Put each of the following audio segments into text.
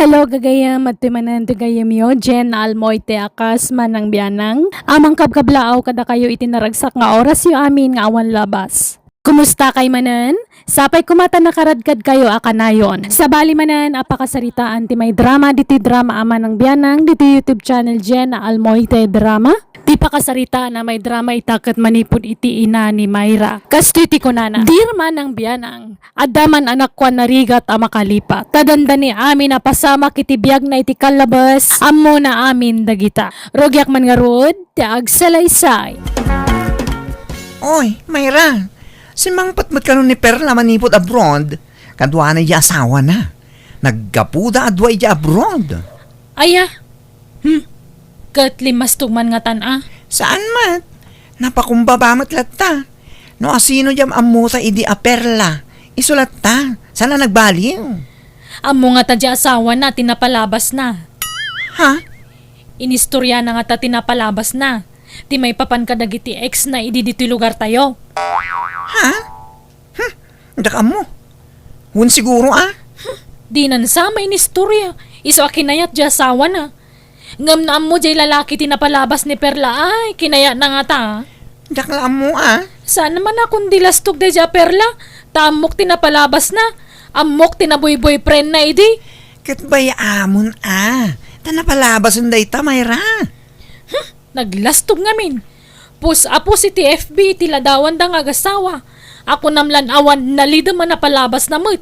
Hello gagayam at timanan gagayam yo, JENA ALMOITE akas Manang Bianang. Amang kabkablaaw kada kayo itinaragsak nga oras yo amin nga awan labas. Kumusta kay manan? Sapay kumata nakaradkad kayo akanayon. Sa bali manan, apakasaritaan ti may drama diti drama Manang Bianang diti YouTube channel JENA ALMOITE Drama. Di pa kasarita na may drama itakat manipod iti ina ni Mayra. Kastuti ko nana. Dear Manang Bianang, adaman anak ko narigat a makalipat. Tadanda ni amin na pasama kiti BIAG na iti kalabas. Ammo na amin dagita. Rogyak man nga rod, ti agsalaysay. Oy, Mayra. Simangpatmat ka nun ni Perla manipod abroad. Kadwa na iya asawa na. Naggapuda adwa iya abroad. Aya. Kat limas tugman nga tan-a. Saan mat? Napakumbabamat latta. No asino jam amuta idi a Perla. Isulat ta. Sana nagbaliw. Ammo nga ta di asawa na, tinapalabas na. Ha? Inistorya na nga ta tinapalabas na. Ti may papan ka dagiti ex na idi diti lugar tayo. Ha? Daka mo. Hun siguro Di nansama inistorya. Iso a kinayat di asawa na. Ngam na mo jay lalaki tinapalabas ni Perla ay kinaya na nga ta. Daka mo Saan naman akong dilastog de ja Perla? Tamok tinapalabas na. Amok tinaboy-boyfriend na idi. Katbay amon Tanapalabas ang dayta, Mayra. Naglastog ngamin. Apo si TFB tiladawan da nga gasawa. Ako namlan awan nalida man napalabas na mo't.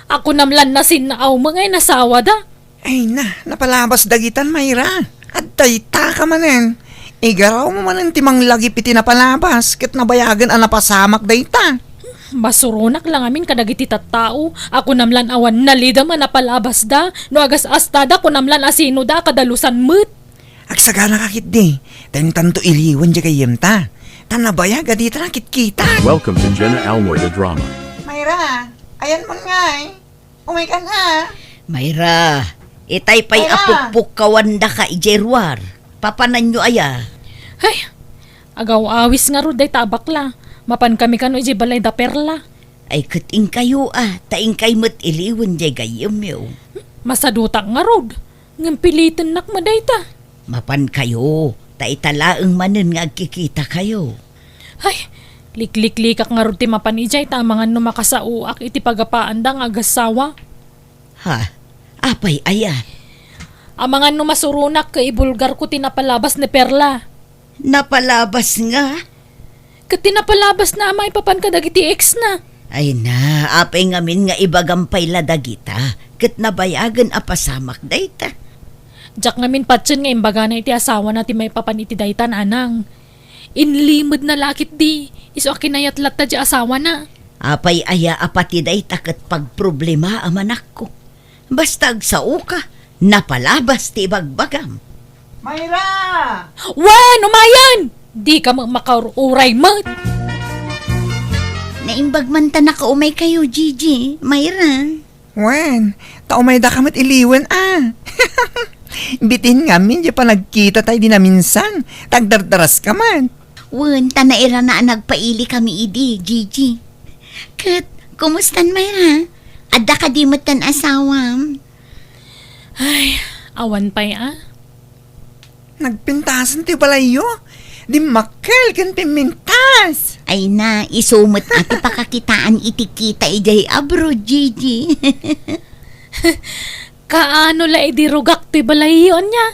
Ako namlan nasin na aw mga nasawa da. Ay napalabas dagitan, Mayra. At dayta ka manen. Igaraw mo manen timang lagi piti napalabas. Ket nabayagan ang napasamak dayta. Basuronak lang amin kadagiti tattao. Ako namlan awan nalida man napalabas da. No agas astada ko namlan asino da kadalusan mo't. Agsagana kakit di. Tayong tanto iliwan di kayem ta. Tanabaya gadita nakit kita. Welcome to JENA ALMOITE Drama. Mayra, ayan mo nga Umay ka na. Mayra, itay pa'y Mayra. apukpuk kawanda ka ijerwar. Papanan nyo aya. Ay, agaw awis nga ro day tabakla. Mapan kami kano iji balay da Perla. Ay kating kayo taing kay mat iliwan di gayam yo. Masadutak nga rod. Ngam pilitin nak maday ta. Mapan kayo, taitalaang manen nga agkikita kayo. Ay, liklik-likak nga ro ti mapanijay tamangan no makasauak iti pagapaan da nga agasawa. Ha? Apay aya. Amangan no masurunak kay ibulgar ko tinapalabas ni Perla. Napalabas nga. Kat tinapalabas na amay papan ka dagiti ex na. Ay na, apay ngamin nga ibagampay la dagita. Kat nabayagan apasamak dayta. Jak ngamin patsun nga imbaga na iti asawa na ti may papan iti daytan anang. Inlimod na lakit di. Iso akinayat latta di asawa na. Apay aya apati dayta kat pagproblema amanak ko. Basta agsao ka, napalabas ti bagbagam. Mayra! Wan! Umayan! Di ka makauray mo. Naimbagman ta nakaumay kayo, Gigi. Mayra. Wen, taumay da kamat iliwan Bitin nga min, di pa nagkita tayo di na minsan. Tagdardaras ka man. Wen, tanaira na nagpaili kami idi, Gigi. Kat, kumustan Mayra? Adda ka di matan asawam. Ay, awan pa'y Nagpintasan ti balayo. Di makal kan pimintas. Ay na, isumot ati pakakitaan itikita ijay abroad, Gigi. Kaano la idi rugak ti balayon niya?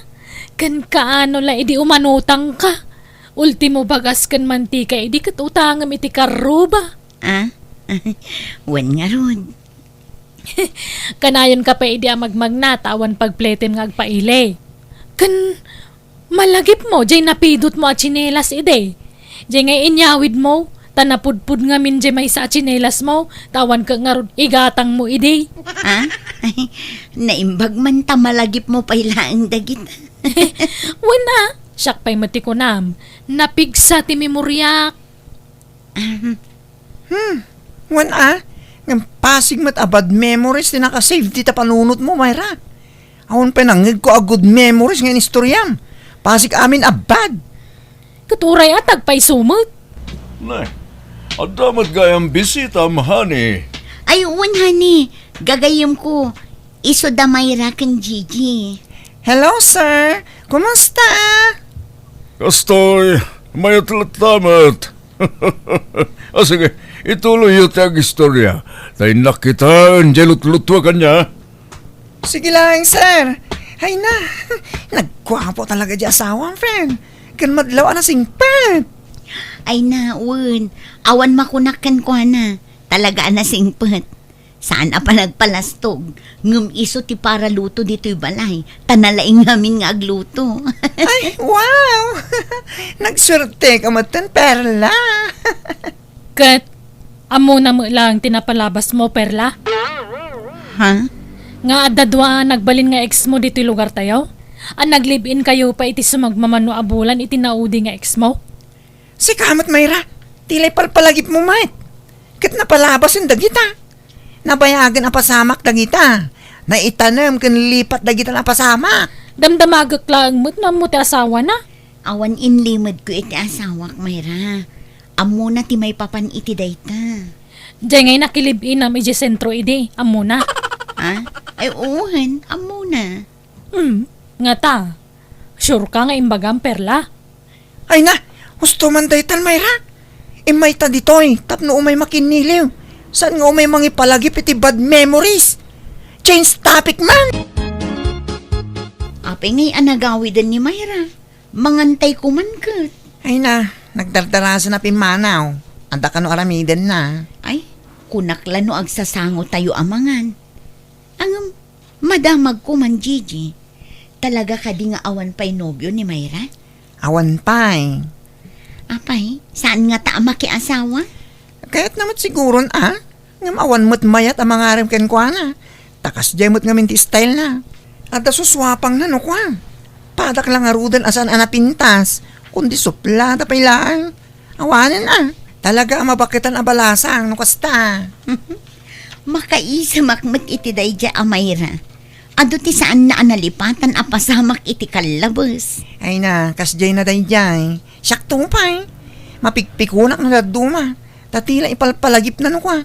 Kan kaano la idi umanutang ka? Ultimo bagas kan mantika idi kat utangam iti karuba. Wen nga ron. Kanayon ka pa idi amagmagna tawan pagpleten nga agpaile. Kan malagip mo, jay napidot mo at chinelas ide. Jay nga inyawid mo, tanapudpud nga min jay may sa chinelas mo, tawan ka nga ron igatang mo ide. Naimbag man ta malagip mo pailaang dagit. Wala, siyak pa'y matikunam, napigsa ti memoryak. Wan ng pasig mat abad memories ti nakasave ti tapanunot mo, Mayra. Awan pa nangig ko a good memories ngayon istoryam. Pasig amin abad. Katuray atag pa'y sumot. Nay, adamat gayang bisita mahani. Ay, honey, gagayom ko. iso da Mayra kang Gigi. Hello, sir. Kumusta? Kastoy, may tamat. Sige, ituloy yung tiyang istorya. Tayo nakita ang jalot-lutwa kanya. Sige lang, sir. Ay na, nagkwapo talaga di asawang friend. Kan madlaw na singpet. Ay naun, awan makunakan ko na. Talaga na singpet. Saan pa nagpalastog? Ngum iso ti para luto dito'y balay. Tanalaing namin nga agluto. Ay, wow! Nagswerte ka matan, perla. Kat, amo na mo lang tinapalabas mo, Perla. Ha? Nga adadwa nagbalin nga ex mo dito'y lugar tayo? Ang naglive-in kayo pa iti sumagmamano abulan iti naudi nga ex mo? Si Kamot Mayra, tilay palpalagip mo, mate. Kat napalabas yung dagita. Nabayagan ang pasamak dagita. Naitanam kan lipat dagita na pasamak. Damdamagak lang mo't na mo ti asawa na. Awan inlimod ko iti asawak, Mayra. Amo na ti may papan iti dayta. Diyan ngay nakilib-in am iti sentro ide, amo na. Ha? Ay uhan, amo na. Nga ta. Sure ka nga imbagang, Perla. Ay na, gusto man daytan, Mayra. Imay ta ditoy, tapno umay makiniliw. Saan nga umay mangipalagip iti bad memories? Change topic man! Apay ngay anagawi din ni Mayra. Mangantay ko man kat. Ay na, nagdardarasan na pimanaw. Anda ka no aramiden na. Ay, kunakla no agsasango tayo amangan. Ang madamag ko man, Gigi. Talaga ka di nga awan pa'y nobyo ni Mayra? Awan pa'y. Apay, saan nga ta makiasawa? Kaya't naman siguron ngam awan mo't mayat ang mga aram ken kwa na. Takas jay mo't ngamin ti style na. At suswapang na no kwa. Padak lang arudan asan anapintas. Kundi suplada pa ilaan. Awanan Talaga ang mabakitan abalasang no kasta. Makaisa makmat iti dayja Mayra. Ado ti saan na analipatan apasamak iti kalabas. Ay na, kasjay na dayjay. Sakto pa'y. Mapikpikunak na daduma. Tatila ipalpalagip na no kwa.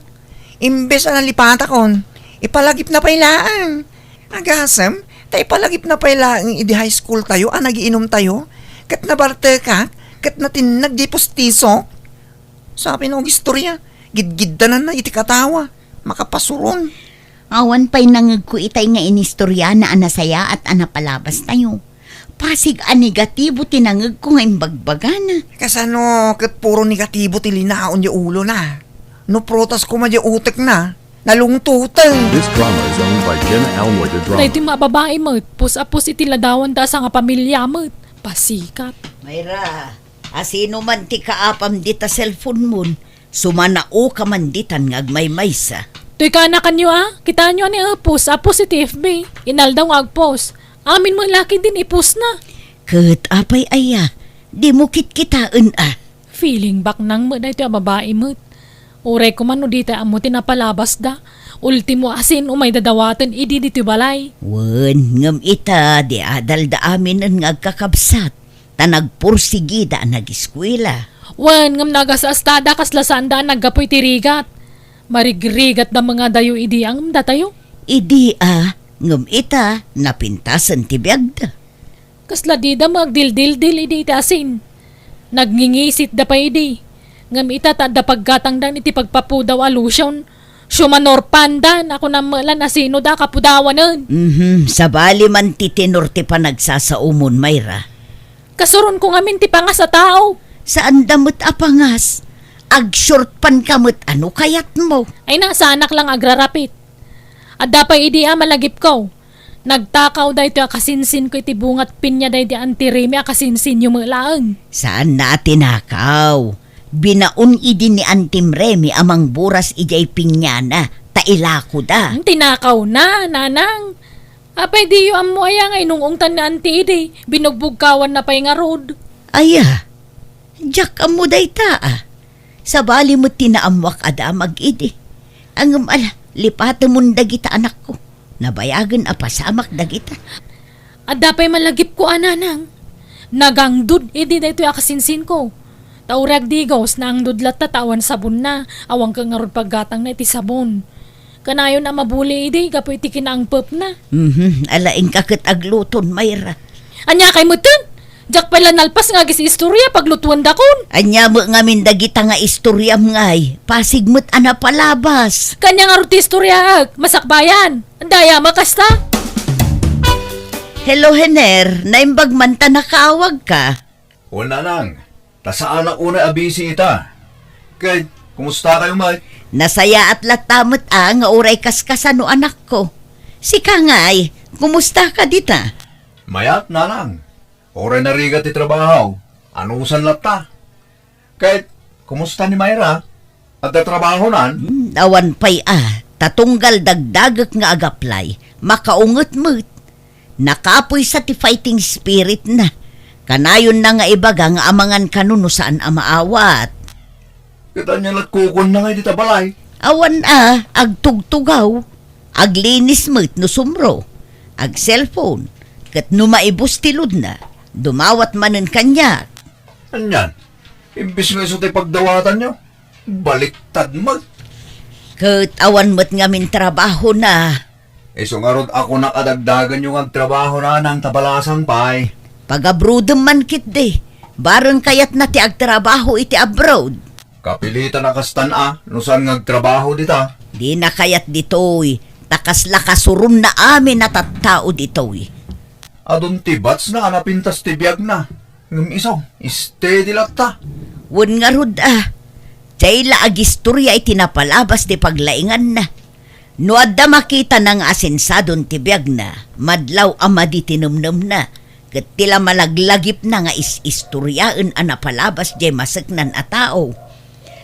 Imbes ang nalipata kon, ipalagip na pailaan. Agasam, ta ipalagip na pailaan idi high school tayo, nagiinom tayo. Kat nabarte ka, kat natin nagdipostiso. Sabi ng istorya, gidgiddanan na iti katawa. Makapasuron. Awan pa'y nangag ko itay nga inistorya na anasaya at anapalabas tayo. Pasig a negatibo tinangag ko nga imbagbagana. Kasano, kat puro negatibo tilinaon yung ulo na. No protas ko madya utek na. Nalungtutan. This drama is owned by JENA ALMOITE Dahil Drama. ti mababae mo, pus-apus iti ladawan da sa nga pamilya mo. Pasikat. Mayra, asino man ti kaapam dita cellphone mo, sumanao ka man ditan ngagmaymaysa. Tuy ka na kanyo kita nyo ani pus-apus iti FB. Inal daw agpos. Amin mo laki din ipus na. Kat apay aya, di mo kitkitaan Feeling back nang mo dahil iti babae mo. Ure ko man no dito amo tinapalabas da. Ultimo asin umay dadawatan idi dito balay. Wen, ngam ita, di adal da amin ang ngagkakabsat, ta nagpursigida nag-eskwela. Wan ngam nagasastada kaslasanda naggapoy tirigat. Marigrigat da mga dayo idi ang datayo. Idi ngam ita, napintasan ti biagda. Kasla di da magdildildil idi iti asin. Nagngingisit da pa idi. Ngam ita ta da paggatang dan iti pagpapudaw alusyon. Syumanor pandan ako na malan asino da kapudawanan. Sabali man ti tenor ti panagsasaumon, Mayra. Kasuron ko ngamin ti panga sa tao. Saan damot apangas? Ag-short pan kamot ano kayat mo? Ay nasa anak lang agrarapit. At dapay idi malagip ko. Nagtakaw da ito akasinsin ko iti bungat pinya da iti antirimi akasinsin yung malaang. Saan na tinakaw? Binaon idi ni Antim Remy amang buras ijay pinyana, tailako da. Tinakaw na, nanang. Apay di yu amo aya nga inungungtan na anti idi. Binugbugkawan na pa'y nga road. Aya, jak amo day ta Sa bali mo tinaamwak adamag idi. Ang lipata mo dagita anak ko. Nabayagan pasamak dagita. At dapay malagip ko ananang. Nagangdud idi da ito akasinsin ko. Taurag digos na ang dudlat tatawan sabon na. Awang ka nga rod paggatang na iti sabon. Kanayo na mabuli idi, kapoy iti kinaangpop na. Alaing kakit agluton, Mayra. Anya kay mo tun? Jak pala nalpas nga gisi istorya paglutuan dakon. Anya mo ngamin dagita nga istoryam ngay. Pasigmut ana palabas. Kanya nga ruti istorya masakbayan. Andaya makasta. Hello, Hener. Naimbag man ta nakaawag ka. Wala nang. Tasaan ako na abisi ita. Kay, kumusta kayo, Mike? Nasaya at latamot nga oray kaskasan no anak ko. Sika ngay, kumusta ka dita? Mayat na lang. Oray na rigat ti trabaho. Ano usan lata? Kahit, kumusta ni Mayra? At trabaho nan? Awan pay tatunggal dagdagak nga agaplay. Makaungot-mut. Nakapoy sa ti fighting spirit na. Kanayon na nga ibaga nga amangan kanuno saan amaawat. Kita niya lat kukon na ngay dita balay. Awan agtugtugaw. Aglinis mo't no sumro. Ag cellphone. Kat numaibos tilod na. Dumawat manen kanya. Anyan, imbis nga iso tayo pagdawatan nyo, baliktad mo. Kat awan mo't ngamin trabaho na. Iso nga ron ako nakadagdagan yung ang trabaho na ng tabalasang pay. Pag-abroad man kit de. Barang kayat na ti agtrabaho iti abroad. Kapilitan na kastan no saan ngagtrabaho dita. Di na kayat ditoy. Takas lakasurun na amin na tattao ditoy. Adon tibats na anapintas ti BIAG na. Ngum iso, steady lakta. Wan nga rod Tayla agistorya iti napalabas di paglaingan na. No adda makita ng asensadon ti BIAG na. Madlaw ama di tinumnum na. Kat tila malaglagip na nga istoryaan ang napalabas di masaknan a tao.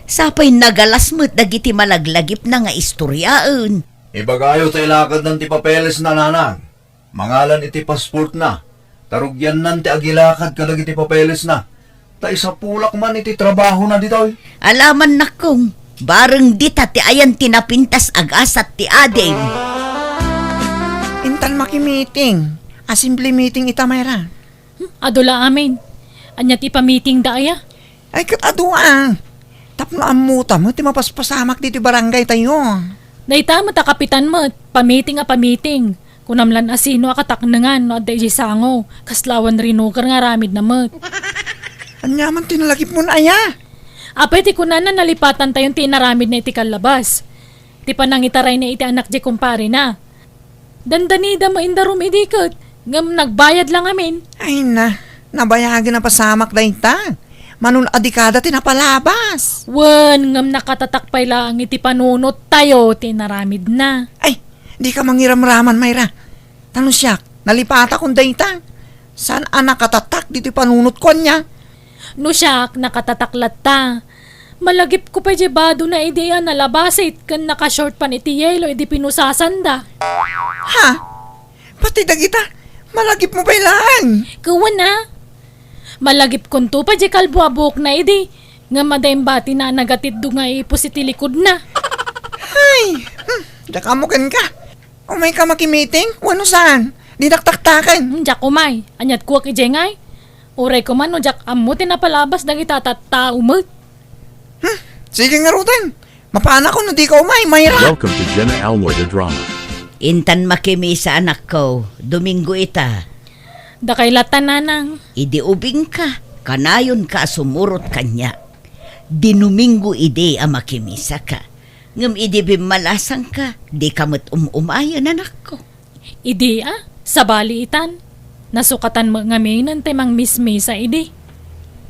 Sapay nagalasmut dagiti malaglagip na nga istoryaan. Ibagayo tayo lakad ng ti papeles na nanang. Mangalan iti passport na. Tarugyan nan ti agilakad kadag iti papeles na. Ta isa pulak man iti trabaho na dito. Alaman na kong, bareng dita ti ayan tinapintas agasat ti adeng. Intan maki-meeting. Assembly meeting ita, Mayra. Adula amin. Anya ti pa-meeting daya. Ay, katadua. Tapno amuta mo, ti mapaspasamak dito barangay tayo. Dayta mata kapitan mo, pa-meeting. Kunamlan asino akataknangan no adda sango. Kaslawan rinukar nga ramid na mat. Anyaman tinalagip mo na aya. Apay ti kunanan nalipatan tayong tinaramid na iti kalabas. Ti panangitaray na iti anak di kumpare na. Dandanida maindarum idikot. Ngam nagbayad lang amin. Ay na, nabayagan na pasamak da ita. Manun adikada tinapalabas. Wan ngam nakatatakpay lang iti panunot tayo tinaramid na. Ay, di ka mangiram-raman, Mayra. Tanong siya, nalipata kong dayta. Saan anak katatak dito panunot ko niya? No siyak, nakatataklat ta. Malagip ko pa jebado na ideya na labasit kan nakashort pan iti yelo iti pinusasanda. Ha? Pati dagita, malagip mo ba ilan? Kawan na. Malagip konto pa je kalbuabok na idi. Nga madayang bati na nagatid do nga ipos iti likod na. Ay, dakamukin ka. Umay ka makimeeting? Wano saan? Di naktaktakan. Jak umay, anyat kuwak ijengay. Uray ko man no jak amo tinapalabas dagita tatta umot. Sige nga rutin. Mapana ko no di ka umay, Mayra. Welcome to JENA ALMOITE Drama. Intan makimi sa anak ko, Domingo ita. Dakailatan nanang. Idi ubing ka, kanayon ka sumurot kanya. Dinumingo ide makimisa ka. Ngam idi bimalasang ka, di kamot umayon anak ko. Idi sa baliitan. Nasukatan mo ngaminan tay mang mismisa idi.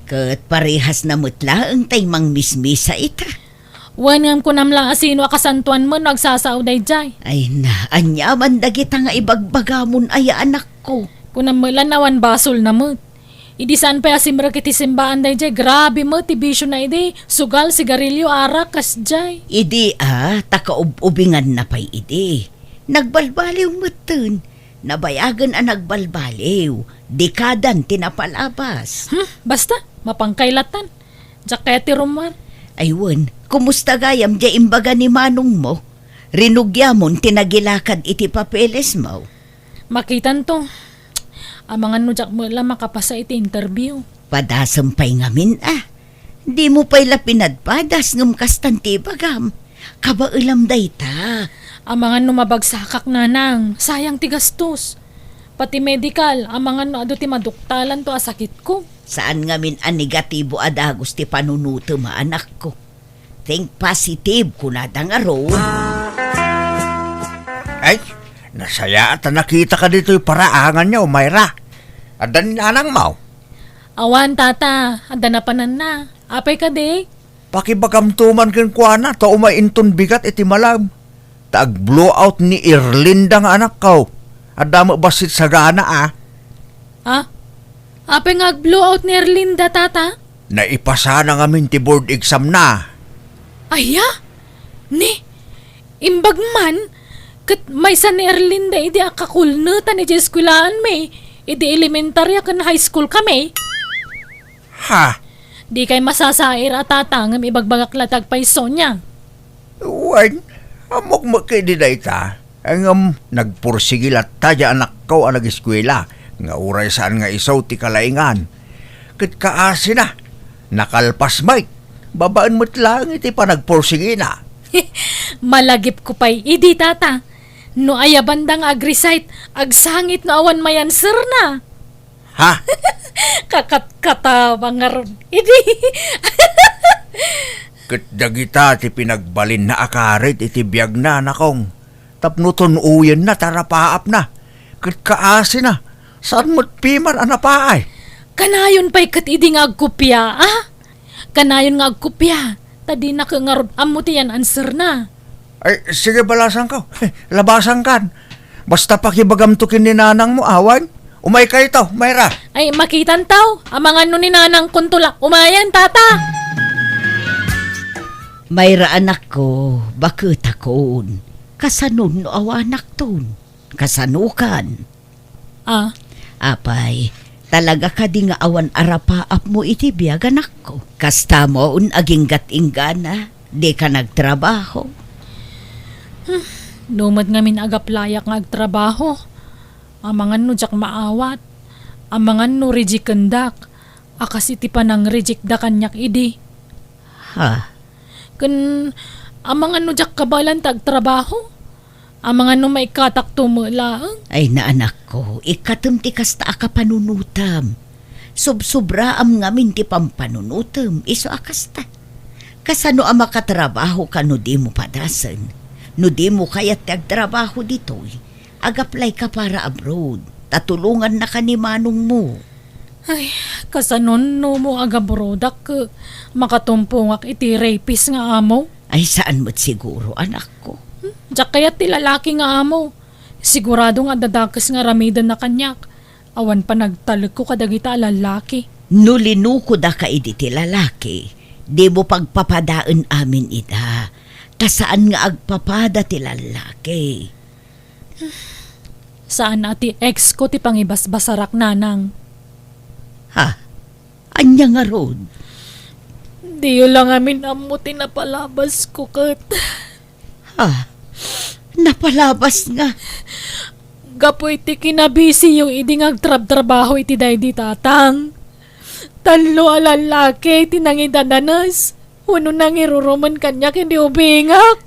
Kat parehas na mutla ang taymang mismisa ita. Wanam ko namlang asino akasantuan mo nagsasao dayjay. Ay na, anyaman dagita nga ibagbagamon ay anak ko. Kunam nawan basol na mo. Idi saan pa asimra kiti simbaan dayjay. Grabe mo, tibisyo na idi. Sugal, sigarilyo, arak, kasjay. Idi takaubingan na pa'y idi. Nagbalbaliw mo tun. Nabayagan ang nagbalbaliw. Dekadan tinapalabas. Basta, mapangkailatan. Diyak kaya ti Romar. Aywan, kumusta gayam di imbaga ni manong mo? Rinugyamon tinagilakad iti papeles mo. Makitan to. Amangan no jak mo lang makapasa iti interview. Padasampay ngamin Di mo pa'y lapinadpadas ngam kastanti bagam. Kabailam dayta. Amangan no mabagsakak nanang, sayang ti gastos. Pati medical, amangan no ado ti maduktalan to asakit ko. Saan ngamin ang negatibo adagos ti panunuto maanak ko. Think positive kunada nga ro. Ay, nasaya at nakita ka dito yung paraangan niya, Mayra. Adan nanang mau. Awan tata, ada na panan na. Apay ka de? Pakibagamtuman ken kuana, to umainton bigat iti malam. Tag blowout ni Irlinda nga anak ko. Adamo basit sa gana Ha? Apay nga blowout ni Erlinda tata? Naipasa na ngamin ti board exam na. Aya? Ni? Imbag man? Kat may sa ni Erlinda idi akakulnutan ni jeskulaan may. Idi elementarya kan high school kami. Ha? Di kay masasair at tatangam ibagbagak latag paiso niya. Wan, amok makididay ta. Ang nagpursigil at tadya anak ko ang nag-eskwela. Nga uray saan nga isaw ti kalaingan. Kat kaasi na. Nakalpas Mike. Babaan mo't lang iti pa nagpursigi na. Malagip ko pa'y idi tata. No ayabandang agrisite, agsangit no awan mayan sir na. Ha? Kakat-katabang nga ron. Idi. Kat dagita ti pinagbalin na akarit iti biyag na nakong. Tapnuton uyen na tarapaap na. Kat kaasi na. Saan mo't piman anapaay? Kanayon pa'y kat idi nga agkupya, ah? Kanayon nga agkupya. Tadi na ka nga ron amutian answer na. Ay, sige balasan ka. Labasan kan. Basta pakibagamtukin ni nanang mo, awan. Umay kayo to, Mayra. Ay, makitan tao. Amangan no ni nanang kuntulak. Umayan, tata. Mayra anak ko, bakit akon? Kasanon no awanak ton. Kasanukan. Ah, Apay, talaga ka di nga awan arapaap mo iti biyag anak ko. Kasta mo un aging gatinggana, di ka nagtrabaho. lumad ngamin agaplayak nga agtrabaho. Amangan no jak maawat. Amangan no rijikendak. Akas iti panang rejik da kanyak idi. Ha? Kun amangan no jak kabalan tag trabaho. Amangan no maikatak tumulaang. Ay na anak ko, ikatum ti kasta ka panunutam. Subsobra am ngamin ti pampanunutam, iso akasta. Kasano ang makatrabaho ka no di mo padasan. No di mo kayat agtrabaho dito'y. Agaplay ka para abroad. Tatulungan na ka ni manong mo. Ay, kasanon no mo agabrodak makatumpungak iti rapist nga amo. Ay saan mo't siguro anak ko? Diyak kaya ti lalaki nga amo. Sigurado nga dadakas nga ramidan na kanyak. Awan pa nagtalag ko kadagita lalaki. Nulinuko da ka idi ti lalaki. Di mo pagpapadaan amin ida. Kasaan nga agpapada ti lalaki. Saan ati ex ko ti pangibasbasarak nanang. Ha? Anya nga ron? Di yun lang amin amo tinapalabas ko kat. Ha? Napalabas nga. Gapoy ti kinabisi yung iding agtrab-trabaho iti day di tatang. Tanlo alalaki tinangidadanas. Uno nang iruruman kanya hindi ubingak.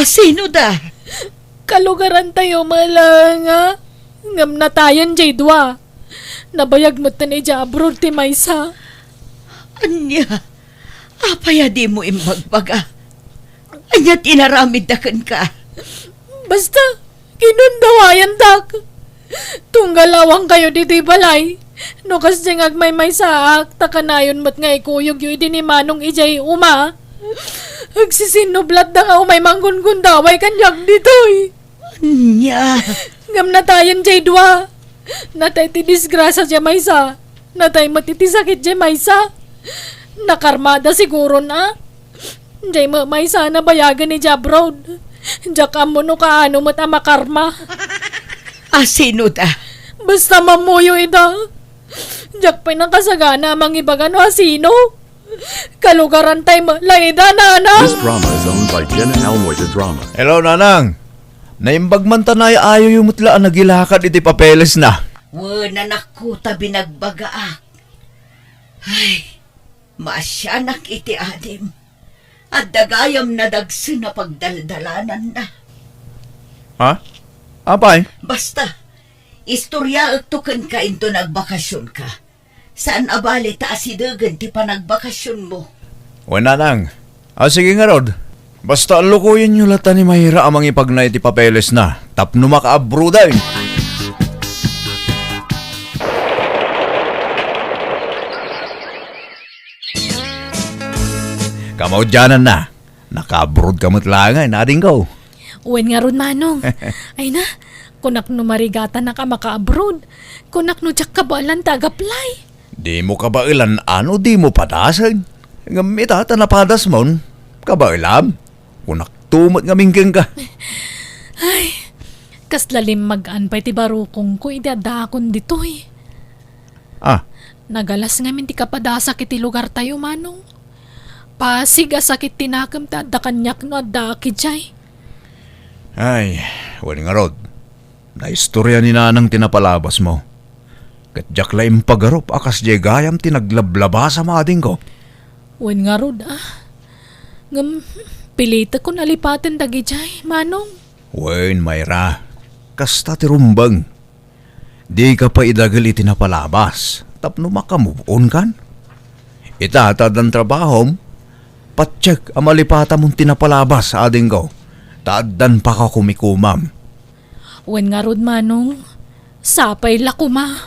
Sino da? Kalugaran tayo malanga. Ngam na tayan jay dua. Nabayag mo tanay dya abroad ti maysa. Anya? Apaya di mo imbagbaga. Anya tinaramid da ka. Basta, kinundawayan dak. Tunggalawang kayo dito'y balay. No kasi agmay saak, takanayon mat nga ikuyog yu idi ni Manong ijay uma. Agsisinublat da nga umay manggun-gundaway kanyak dito'y. Anya? Ngam na tayan jay dua. Natay ti disgrasa jay maysa. Natay matiti sakit jay maysa. Nakarmada siguro na. Jay maysa na bayagan ni Jabrod. Diyak amo no kaano mat amakarma. Sino da? Basta mamuyo ida. Diyak pa'y nakasagana amang ibagano asino. Kalugaran tayo malayda nana. This drama is owned by JENA ALMOITE Drama. Hello, Nanang. Naimbag man tanay ayo yung mutlaan nagilakad iti papeles na. Wala naku tabi nagbagaak. Ay, maasyanak iti adim. At dagayam na dagsi na pagdaldalanan na. Ha? Apay? Basta, istorya agtukan ka into nagbakasyon ka. Saan abali taasidagan ti panagbakasyon mo? Wala nang. Sige nga Rod. Basta lukuyin nyo lata ni Mahira amang ipagnay ti papeles na. Tapno makaabruday. Kamaudyanan na. Naka-abroad kamot langay. Nading ko. Uwen nga ron, Manong. Ay na, kunak no marigata na ka maka-abroad. Kunak no jak kabalan tagaplay. Di mo kabailan ano di mo padasan. Ngamit ata napadas mo. Kabailam. Kunak tumot nga minggeng ka. Kas lalim mag-anpay ti barukong ko idadakon ditoy. Ah, Nagalas ngamin ti kapadasa kiti lugar tayo, Manong. Pasiga sakit tinakam ta da kanyak no da kijay. ay, wala nga Rod. Na-istorya ni Nanang tinapalabas mo. Katjak laim pagarop akas di gayam tinaglablaba sa mading ko. Uwen nga rod, pilita ko nalipatin da kijay, Manong. Wen, Mayra. Kasta ti rumbang. Di ka pa idagal itinapalabas. Tapno makamove on kan? Itatad ang trabahom. Patsyak ang malipata mong tinapalabas sa ading ko. Taadan pa ka kumikumam. Uwen nga rod, Manong. Sapay lakuma.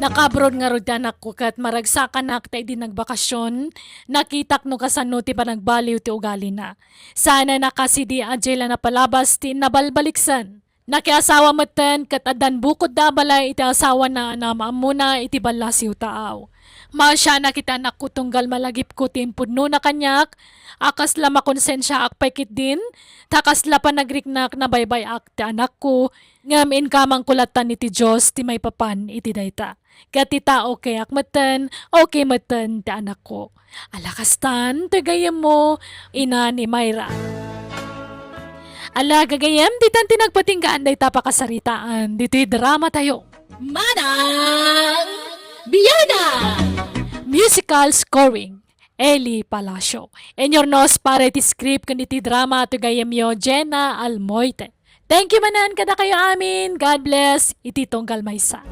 Nakabrod nga rod anak ko kat maragsakan na kita di nagbakasyon. Nakitak no kasano ti panagbaliw ti ugali na. Sana nakasidi ajela na palabas ti nabalbaliksan. Nakiasawa matan kat adan bukod da balay iti asawa na anamam muna iti balasiw taaw. Masya na kita anak ko tunggal malagip ko ti impudno na kanyak. Akas la makonsensya ak paikit din. Takas la panagriknak na baybay ak ti anak ko. Ngamin kamang kulatan iti Diyos ti may papan iti dayta. Kat ti tao kayak matan, okay matan ti anak ko. Alakastan, tagayam mo, ina ni Mayra. Ala, gagayam, di tan tinagpatinggaan day tapakasaritaan. Dito'y drama tayo. Manang Bianang! Musical scoring. Eli Palacio. En your nos para iti script kan iti drama to gayam yo JENA ALMOITE. Thank you manan kada kayo amin. God bless. Iti tonggal maysa.